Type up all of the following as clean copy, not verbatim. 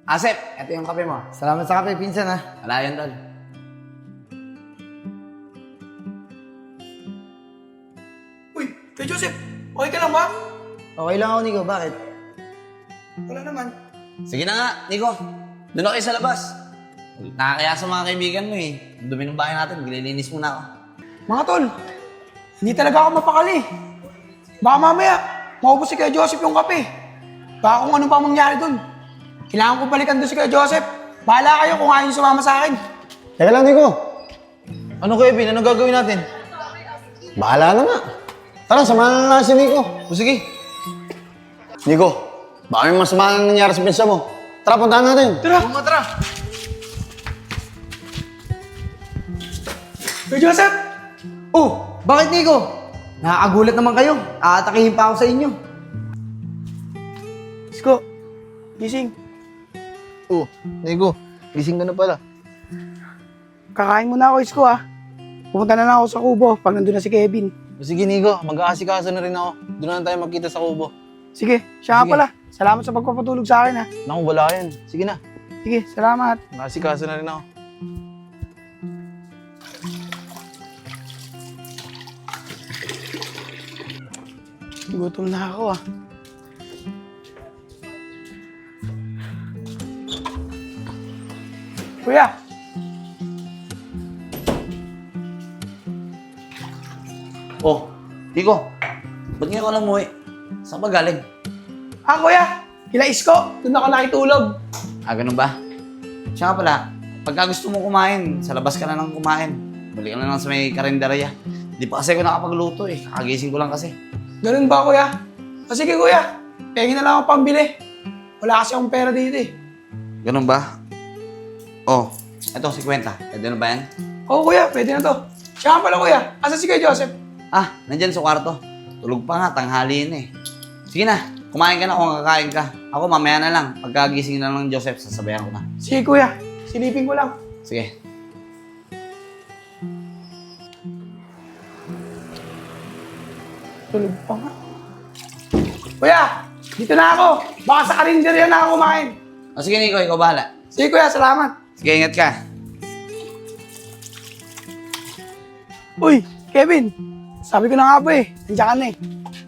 Asep, ito yung kape mo. Salamat sa kape, pinsan ha. Wala yun, tol. Uy, kay Joseph, okay ka lang ba? Okay lang ako, Nico. Bakit? Wala naman. Sige na nga, Nico. Doon ako kayo sa labas. Nakakaya sa mga kaibigan mo eh. Ang dumi ng bahay natin, glilinis muna ako. Mga tol, hindi talaga ako mapakali. Baka mamaya, maubos si Kuya Joseph yung kape. Baka kung ano pa mangyari dun. Kailangan ko balikan doon si Kuya Joseph. Bahala kayo kung ayaw niyo sumama sa akin. Teka lang, Nico. Ano, Kevin? Anong gagawin natin? Bahala na nga. Tara, samahan na si Nico. O sige. Nico, baka may masama na nangyari sa pinsan mo. Tara, puntahan natin. Tara! Tara. Kuya Joseph! Oh, bakit, Nico? Nakakagulat naman kayo. Aatakihin pa ako sa inyo. Isko, gising. Oh, Nico, gising ka na pala. Kakain muna ako, Isko ah. Pupunta na lang ako sa kubo pag nandun na si Kevin. Sige, Nico. Mag-aasikaso na rin ako. Doon na tayo magkita sa kubo. Sige, siya nga Sige. pala. Salamat sa pagpapatulog sa akin ha. Naku, wala yan. Sige na. Sige, salamat. Mag-aasikaso na rin ako. Gutom na ako ah. Kuya, Oh, Nico. Ba't ngayon ka lang umuwi? Saan ba galing? kuya, kila Isko, doon ako nakitulog. Ganun ba? Siya nga pala, pagka gusto mo kumain, sa labas ka na lang kumain. Balik ka na lang sa may karinderya. Di pa kasi ako nakapagluto eh. Kakagising ko lang kasi. Ganun ba kuya? Sige kuya, pengin na lang ako pambili. Wala kasi akong pera dito eh. Ganun ba? Oh, eto, 50. Pwede na ba yan? Oo kuya, pwede na to. Siya nga pala kuya, asa si Kuya Joseph? Nandyan sa kwarto. Tulog pa nga, tanghali na eh. Sige na, kumain ka na kung kakain ka. Ako mamaya na lang. Pagkagising na lang ng Joseph, sasabayan ko na. Sige kuya, silipin ko lang. Sige. Tulog pa nga. Kuya, dito na ako. Baka sa karinderya na ako kumain. O sige Nico, ikaw bahala. Sige kuya, salamat. Sige, ingat ka. Uy, Kevin. Sabi ko na nga ba eh, nandiyan ka na eh.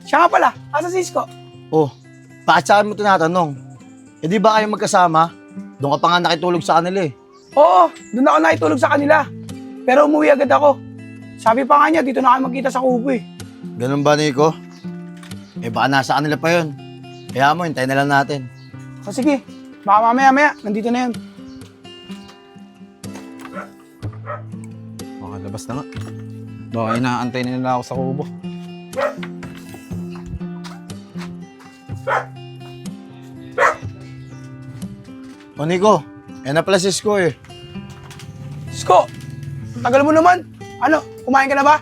Siya nga pala, asa si Isko? Oh, bakit saan mo tinatanong? Eh di ba kayo magkasama? Doon ka pa nga nakitulog sa kanila eh. Oo, doon ako nakitulog sa kanila. Pero umuwi agad ako. Sabi pa nga niya, dito na kayo magkita sa kubo eh. Ganun ba, Nico? Eh baka nasa kanila pa yun. Kaya mo, hintayin na lang natin. O sige, baka mamaya-maya, nandito na yun. Baka labas na nga. Baka inaantay na nila ako sa kubo. O Nico, na pala si Isko eh. Isko, ang tagal mo naman. Ano, kumain ka na ba?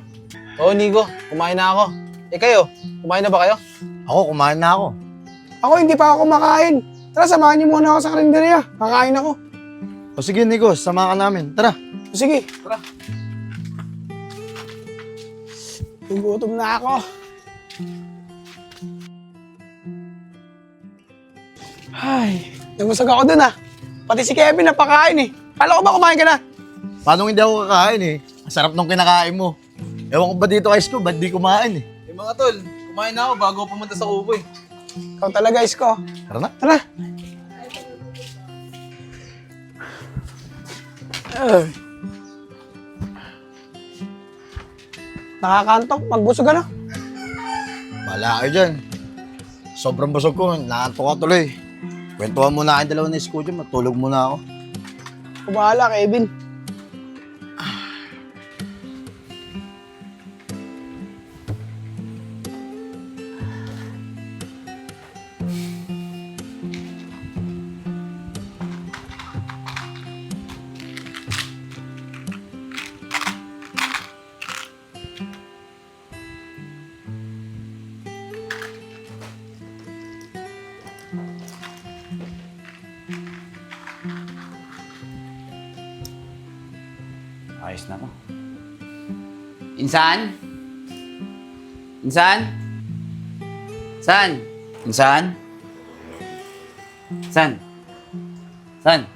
Oo, Nico. Kumain na ako. Eh kayo, kumain na ba kayo? Ako, kumain na ako. Ako hindi pa ako kumakain. Tara, samahan niyo muna ako sa karinderya. Kakain ako. O sige, Nico, sama ka namin. Tara. O sige. Tara. Gugutom na ako. Ay, nabusog ako dun ah. Pati si Kevin napakain eh. Kala ko ba kumain ka na? Paano hindi ako kakain eh? Ang sarap nung kinakain mo. Ewan ko ba dito kay Isko, ba't di kumain eh? Eh mga tol, kumain na ako bago ako pumunta sa kubo eh. Ikaw talaga, Isko. Tara na. Tara. Ay. Nakakantok, magbusog ano? Bahala kayo dyan. Sobrang busog ko, nakantok ako tuloy. Kwentuhan muna kayong dalawa na Isko dyan, matulog muna ako. Kumahala, Kevin. Ayos na to. Insan? Insan? Insan? Insan? Insan? San?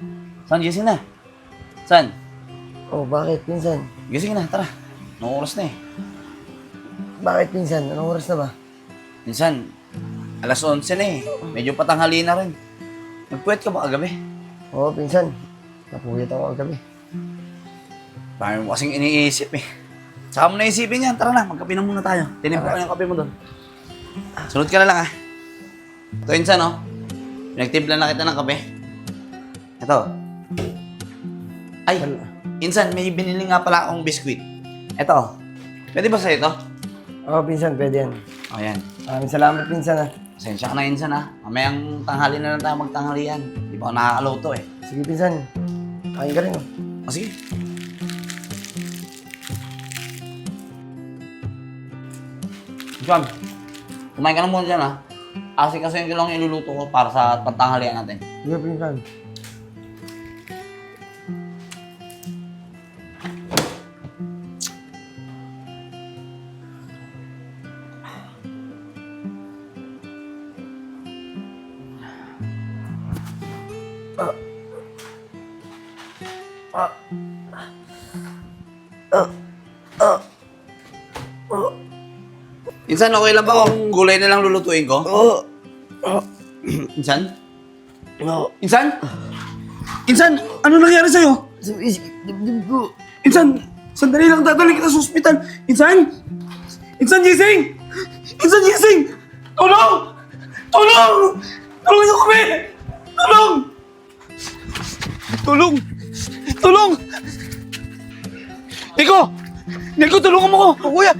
San, gising na. San? Oh, bakit, pinsan? Gising na, tara. Anong oras na eh. Bakit, pinsan? Anong oras na ba? Minsan, alas 11 na eh. Medyo patanghali na rin. Nagpuwet ka ba kagabi? Oo, pinsan. Napuyat ako kagabi. Parang mo kasing iniisip eh. Saka mo naisipin yan. Tara na, magkape na muna tayo. Tinimpla ko yung kape mo doon. Sunod ka na lang ah. Ito insan oh. Pinagtimpla na kita ng kape. Ito. Ay, insan, may binili nga pala akong biskwit. Ito. Pwede ba sa'yo ito? Oo, pinsan, pwede yan. O yan. Maraming salamat, pinsan, ah. Pasensya ka na insan ah. Mamayang tanghali na lang tayo magtanghalian. Di ba ako nakakaluto eh. Sige, pinsan. Kain ka rin, oh. O sige. Juan, kumain ka na muna dyan ha. Kasi yung lang iluluto ko para sa pantanghalian natin. Sige, pinsan. Insan, okay lang ba kung gulay na lang lulutuin ko? Oo. Insan? Oo. Insan? Insan, ano nangyari sa'yo? Sumisip, dibdib ko. Insan, sandali lang dadali kita sa ospital. Insan? Insan, gising! Insan, gising! Tulong! Tulong! Tulungan niyo kami! Tulong! Tulong! Tulong! Nico! Nico, tulungan mo ko! Kuya,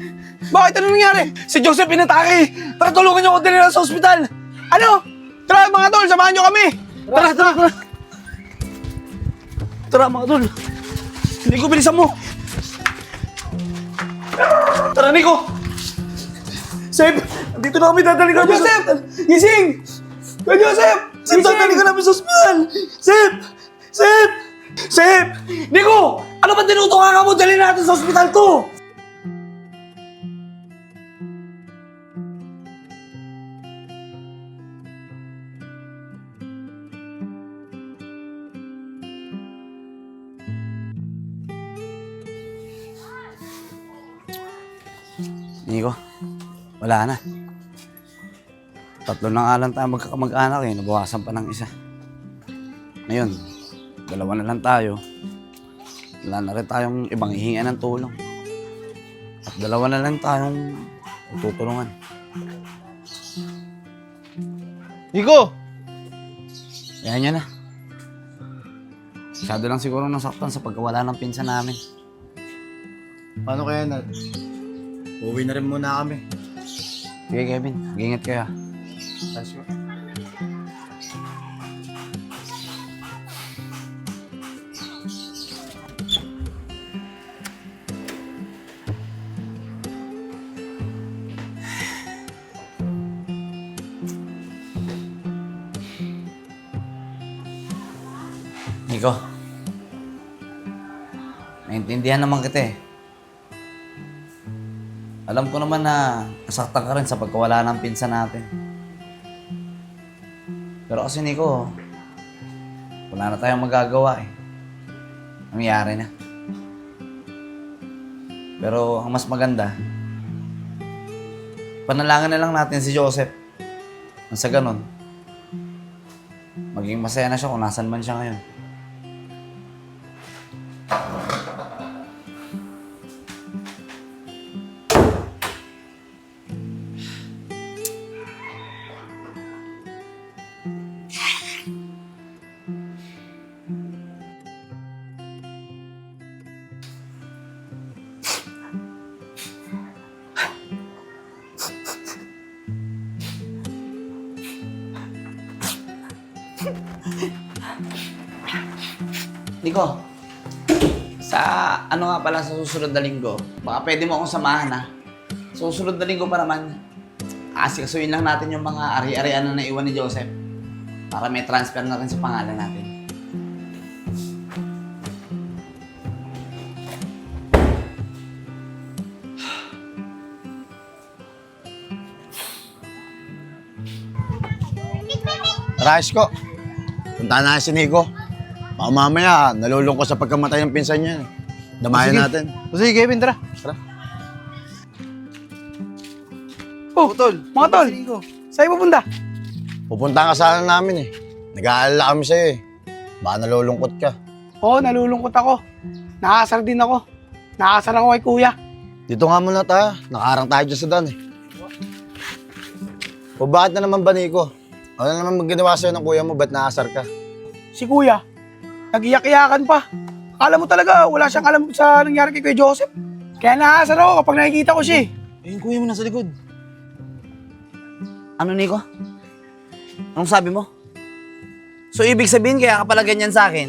bakit ano nangyari? Si Joseph pinatake! Tara, tulungan niyo ako dinala sa ospital! Ano? Tara mga tol, samahan niyo kami! Tara, tara, tara! Tara mga tol! Nico, bilisan mo! Tara, Nico! Sep! Dito na kami dadali ka namin sa ospital! Gising! Kuya Joseph! Sep, dadali ka namin sa ospital! Sep! Sep! Sep! Nico! Ano ba tinutungan ka mo? Dali natin sa ospital to! Nico, wala na. Tatlo na nga lang tayo magkakamag-anak eh. Nabawasan pa ng isa. Ngayon, dalawa na lang tayo. Wala na rin tayong ibang hihingan ng tulong. At dalawa na lang tayong tutulungan. Nico! Kaya niya na. Masyado lang siguro nasaktan sa pagkawala ng pinsan namin. Paano kaya, Nat? Uwi na rin muna kami. Sige, Kevin. Mag-ingat kayo ha. Nico, naintindihan naman kita eh. Alam ko naman na nasaktan ka rin sa pagkawala ng pinsan natin. Pero kasi Nico, wala na tayong magagawa eh. Nangyari na. Pero ang mas maganda, panalangin na lang natin si Joseph. Nang sa ganun, maging masaya na siya kung nasan man siya ngayon. Nico, sa ano nga pala sa susunod na linggo, baka pwede mo akong samahan ha. Sa susunod na linggo pa naman, asikasuin lang natin yung mga ari-arian na naiwan ni Joseph para may transfer na rin sa pangalan natin. Tara, Isko. Punta na si Nico. Baka mamaya, nalulungkot sa pagkamatay ng pinsan niya. Damayan Sige. natin. O sige, Kevin, tara. Oh, tol. Mga tol. Saan pupunta? Pupunta ka sana namin eh. Nag-aalala kami sa'yo eh. Baka nalulungkot ka. Oo, nalulungkot ako. Nakasar din ako. Nakasar ako kay kuya. Dito nga muna tayo. Nakarang tayo dyan sa dan eh. O bakit na naman ba, Nico? Ano naman maginawa sa'yo ng kuya mo? Ba't naasar ka? Si kuya, nag-iyak-iyakan pa. Akala mo talaga, wala siyang alam sa nangyari kay Kuya Joseph. Kaya nakasar ako kapag nakikita ko siya eh. Eh, yung kuya mo nasa likod. Ano, Nico? Anong sabi mo? So, ibig sabihin kaya ka pala ganyan sa akin?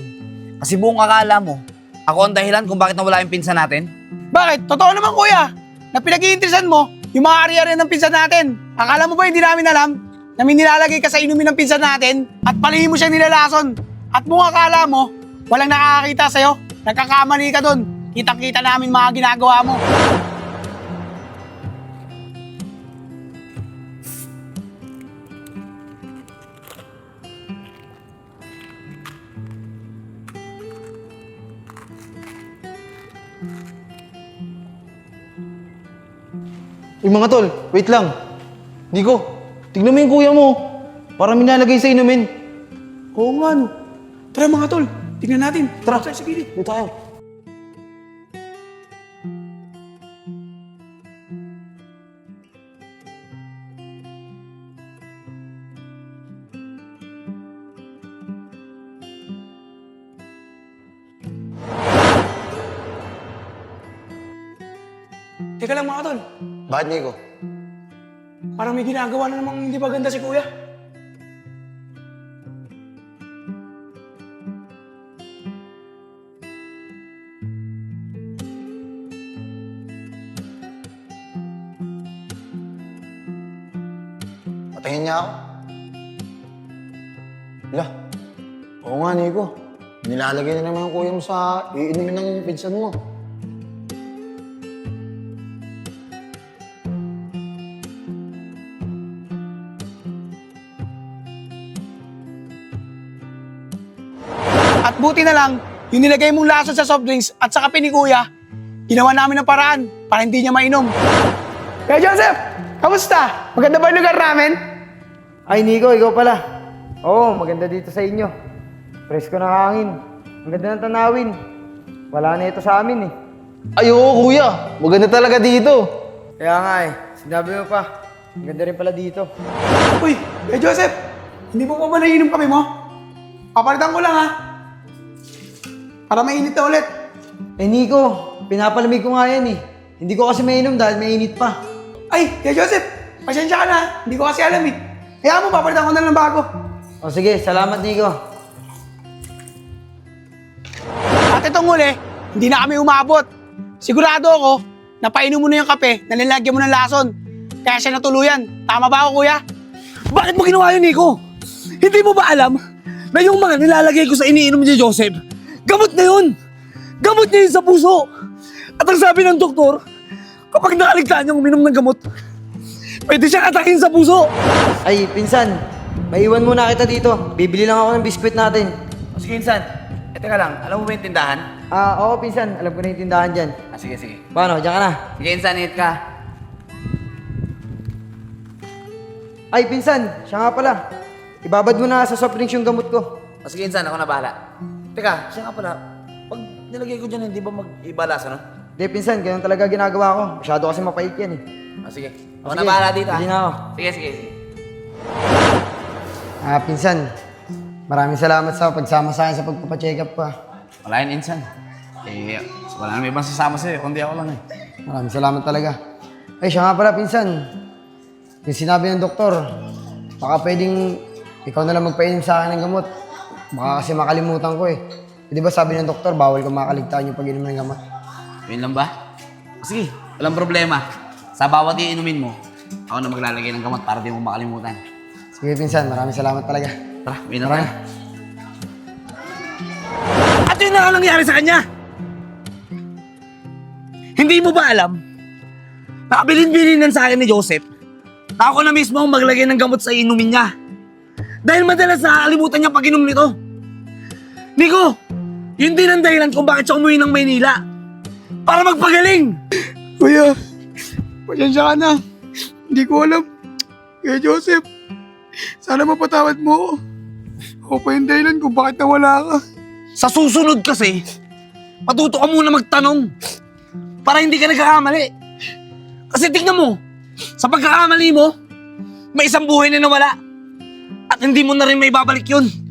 Kasi buong akala mo, ako ang dahilan kung bakit nawala yung pinsan natin? Bakit? Totoo naman kuya, na pinag-iinteresan mo yung mga ari-ari ng pinsan natin. Akala mo ba hindi namin alam na may nilalagay ka sa inumin ng pinsan natin at palihin mo siya nilalason? At buong akala mo, walang nakakakita sa'yo. Nagkakamali ka dun. Kitang-kita namin mga ginagawa mo. Uy, mga tol, wait lang. Nico, tignan mo yung kuya mo. Para minalagay sa inumin. Oo nga no. Tara mga tol, tingnan natin. Tara. Sa gilid. Dito tayo. Teka lang mga tol, Bakit, Nico? parang may ginagawa na namang hindi maganda si kuya. Patingin niya ako. Hala. Oo nga, Nico. Nilalagay na naman yung kuya mo sa iinumin ng pinsan mo. At buti na lang, yung nilagay mong lason sa soft drinks at sa kape ni kuya, ginawa namin ng paraan para hindi niya mainom. Kaya Joseph, kamusta? Maganda ba yung lugar namin? Ay, Nico, ikaw pala. Oo, maganda dito sa inyo. Presko ng hangin. Ang ganda ng tanawin. Wala na ito sa amin eh. Ay, oo, kuya. Maganda talaga dito. Kaya nga eh, sinabi mo pa. Ang ganda rin pala dito. Uy, kaya Joseph, hindi mo pa ba naiinom kami mo? Papalitan ko lang ha. Para mainit na ulit. Eh, Nico, pinapalamig ko nga yan eh. Hindi ko kasi mainom dahil mainit pa. Ay, kaya Joseph, pasensya ka na. Hindi ko kasi alam eh. Kaya mo, papalitan ko na lang ng bago. O sige, salamat Nico. At itong huli, hindi na kami umabot. Sigurado ako, napainom mo na yung kape, nalalagyan mo ng lason. Kaya siya natuluyan. Tama ba ako, kuya? Bakit mo ginawa yun, Nico? Hindi mo ba alam na yung mga nilalagay ko sa iniinom ni Joseph, gamot na yun! Gamot niya yun sa puso! At ang sabi ng doktor, kapag nakaligtaan niyang uminom ng gamot, pwede siyang atakin sa puso! Ay, pinsan, maiwan muna kita dito. Bibili lang ako ng biskwit natin. Sige, Insan. Teka lang, alam mo ba yung tindahan? Oo, pinsan, alam ko na yung tindahan dyan. Sige, sige. Paano, dyan ka na? Sige, Insan, ingat ka. Ay, pinsan, siya nga pala. Ibabad mo na sa soft drinks yung gamot ko. Sige, Insan, ako na bahala. Teka, siya nga pala, pag nilagay ko dyan, hindi ba mag-ibalas, ano? Hindi, pinsan, ganyan talaga ginagawa ko. Masyado kasi mapait yan eh. Sige, ako Sige, na bahala dito, bili na ako. Sige, sige, sige. Pinsan, maraming salamat sa pagsama sa akin sa pagpapacheck up pa. Wala yun, Insan. Eh, wala naman ibang sasama sa'yo, kundi ako lang eh. Maraming salamat talaga. Ay, siya nga pala, pinsan. Yung sinabi ng doktor, baka pwedeng ikaw na lang magpainom sa akin ng gamot. Baka kasi makalimutan ko eh. Di ba sabi ng doktor, bawal kang makaligtaan yung pag-inom ng gamot. Yun lang ba? Sige, walang problema. Sa bawat iinumin mo, ako na maglalagay ng gamot para di mo makalimutan. Sige, pinsan, maraming salamat talaga. Tara, uwi na Tara tayo. At yun na ang nangyari sa kanya! Hindi mo ba alam? Nakabilin-bilinan sa akin ni Joseph na ako na mismo ang maglagay ng gamot sa inumin niya. Dahil madalas nakakalimutan niya pag-inom nito. Nico, yun din ang dahilan kung bakit siya umuwi ng Maynila. Para magpagaling! Kuya, pasensya ka na. Hindi ko alam. Kuya Joseph, sana mapatawad mo ako. Ako pa yung dahilan kung bakit nawala ka. Sa susunod kasi, matuto ka muna magtanong para hindi ka nagkakamali. Kasi tingnan mo, sa pagkakamali mo, may isang buhay na nawala. At hindi mo na rin may babalik yun.